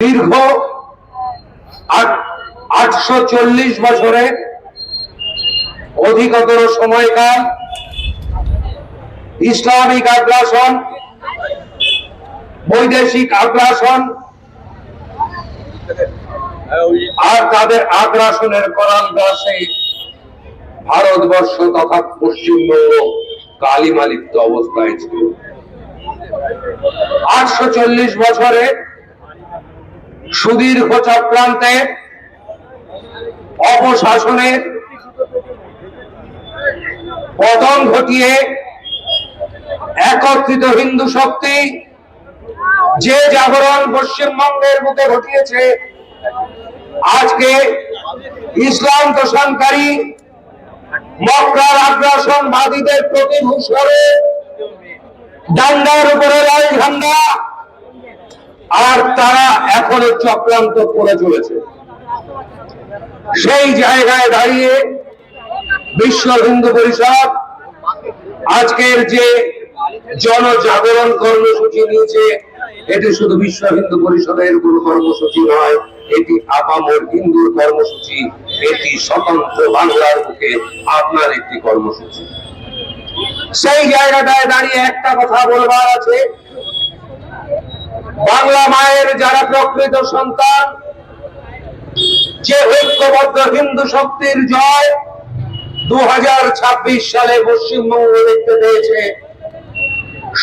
দীর্ঘ 840 বছরের অধিকতর সময়কাল ইসলামিক আগ্রাসন, বৈদেশিক আগ্রাসন আর তাদের আগ্রাসনের করাল দাসে ভারতবর্ষ তথা পশ্চিমবঙ্গ কালিমালিপ্ত অবস্থায় ছিল। 840 বছরে সুদীর্ঘ চক্রান্তে অপশাসনের পতন ঘটিয়ে একত্রিত হিন্দু শক্তি যে জাগরণ পশ্চিমবঙ্গের বুকে ঘটিয়েছে, আজকে ইসলাম তোষণকারী মক্কার আগ্রাসনবাদীদের প্রতিভূষণে ডান্ডার উপরে লাল ঝান্ডা, আর তারা এখনো চক্রান্ত করে চলেছে। সেই জায়গায় দাঁড়িয়ে বিশ্ব হিন্দু পরিষদ আজকের যে জনজাগরণ কর্মসূচি নিয়েছে, এটি শুধু বিশ্ব হিন্দু পরিষদের কোন কর্মসূচি নয়, এটি আপামর হিন্দুর কর্মসূচি, এটি স্বতন্ত্র বাংলার বুকে আপনার একটি কর্মসূচি। সেই জায়গাটায় দাঁড়িয়ে একটা কথা বলবার আছে, বাংলা মায়ের যারা প্রকৃত সন্তান, যে ঐক্যবদ্ধ হিন্দু শক্তির জয় 2026 সালে পশ্চিমবঙ্গ দেখতে পেয়েছে,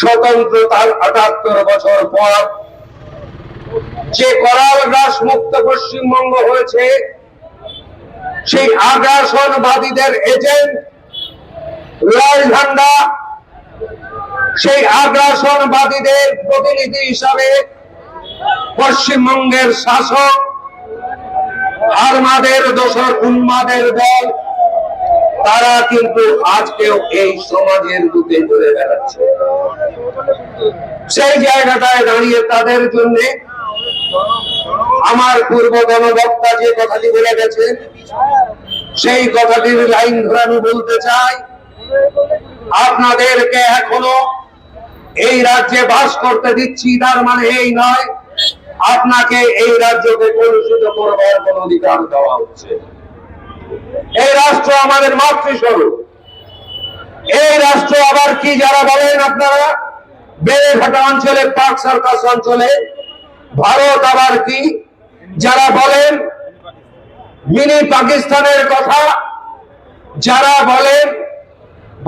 স্বতন্ত্রতার 78 বছর পর যে করাল গ্রাস মুক্ত পশ্চিমবঙ্গ হয়েছে, সেই আগ্রাসনবাদীদের এজেন্ট লাল ঝান্ডা, সেই আগ্রাসনবাদীদের প্রতিনিধি হিসাবে পশ্চিমবঙ্গের শাসক আরমাদের দোসর উন্মাদের দল, তারা কিন্তু আজকেও এই সমাজের বুকে ঘুরে বেড়াচ্ছে। সেই জায়গাটায় দাঁড়িয়ে তাদের জন্য আমার পূর্বতন বক্তা যে কথাটি বলে গেছে, সেই কথাটির লাইন ধরে আমি বলতে চাই, আপনাদেরকে এখনো এই রাজ্যে বাস করতে দিচ্ছি, তার মানে এই নয় আপনাকে এই রাজ্যকে কলুষিত করবার কোন অধিকার দেওয়া হচ্ছে। এই রাষ্ট্র আমাদের মাতৃস্বরূপ। এই রাষ্ট্র আবার কি যারা বলেন আপনারা বেড়েঘাটা অঞ্চলে, পাক সার্কাস অঞ্চলে, ভারত আবার কি যারা বলেন মিনি পাকিস্তানের কথা, যারা বলেন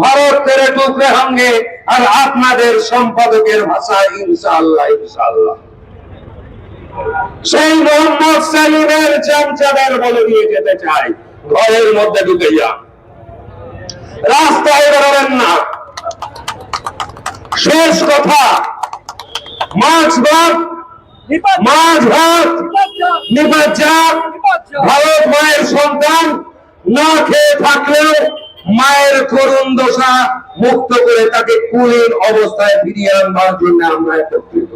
ভারত তেরে টুকরে হোঙ্গে, আর আপনাদের সম্পাদকের ভাষায় ইনশাআল্লাহ ইনশাআল্লাহ। সেই মোহাম্মদ সেলিমের চামচাদের বলে দিয়ে যেতে চাই, ঘরের মধ্যে ঢুকে যান, রাস্তায় বেরোবেন না। শেষ কথা, মাছ ভাত নিপাত, ভারত মায়ের সন্তান না খেয়ে থাকলেও মায়ের করুণ দশা মুক্ত করে তাকে কুলীন অবস্থায় ফিরিয়ে আনবার জন্য আমরা একত্রিত।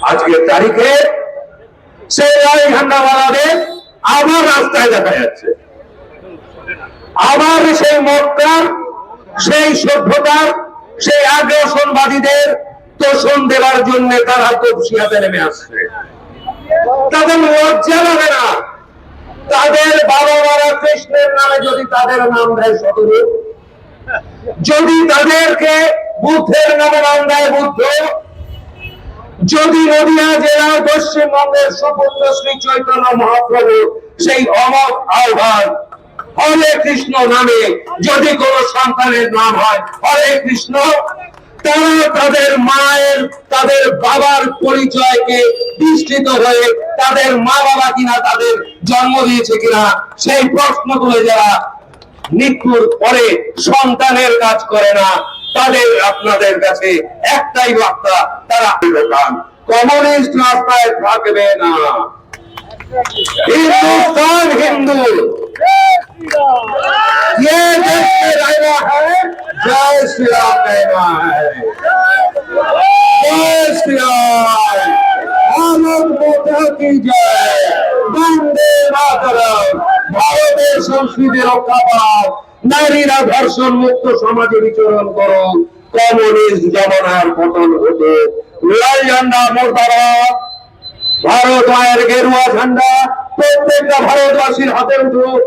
আজকের তারিখে সেই লাল ঝান্ডাওয়ালাদের আবার রাস্তায় দেখা যাচ্ছে, আবার সেই মক্কার, সেই সভ্যতার, সেই আগ্রাসনবাদীদের তোষণ দেওয়ার জন্য তারা তপসিয়াতে নেমে আসছে। তাদের লজ্জা লাগে না? তাদের বাবা মারা কৃষ্ণের নামে যদি তাদের নাম দেয় শতরূ, যদি তাদেরকে বুদ্ধের নামে নাম দেয় বুদ্ধ, যদি নদিয়া জেলার পশ্চিমবঙ্গের সুপুত্র শ্রী চৈতন্য মহাপ্রভু সেই অমর আহ্বান হরে কৃষ্ণ নামে যদি কোন সন্তানের নাম হয় হরে কৃষ্ণ, তারা তাদের মায়ের, তাদের বাবার পরিচয়কে বিস্তৃত হয়ে তাদের মা বাবা কিনা তাদের জন্ম দিয়েছে কিনা সেই প্রশ্ন করে যারা মৃত্যুর পরে সন্তানের কাজ করে না, তাদের আপনাদের কাছে একটাই বার্তা, তারা কমিউনিস্ট রাস্তায় থাকবে না। हिंदुस्तान हिंदू ये देश में रहना है, जय श्री राम कहना है, जय श्री राम, भारत माता की जय, वंदे मातरम। ভারতের সংস্কৃতি রক্ষা পাও, নারীরা ধর্ষণ মুক্ত সমাজে বিচরণ করো, কমিউনিস্ট জমানার পতন হতো। লাল ঝান্ডা মুর্দাবাদ, ভারত মায়ের গেরুয়া ঝান্ডা প্রত্যেকটা ভারতবাসীর হাতে উঠুক।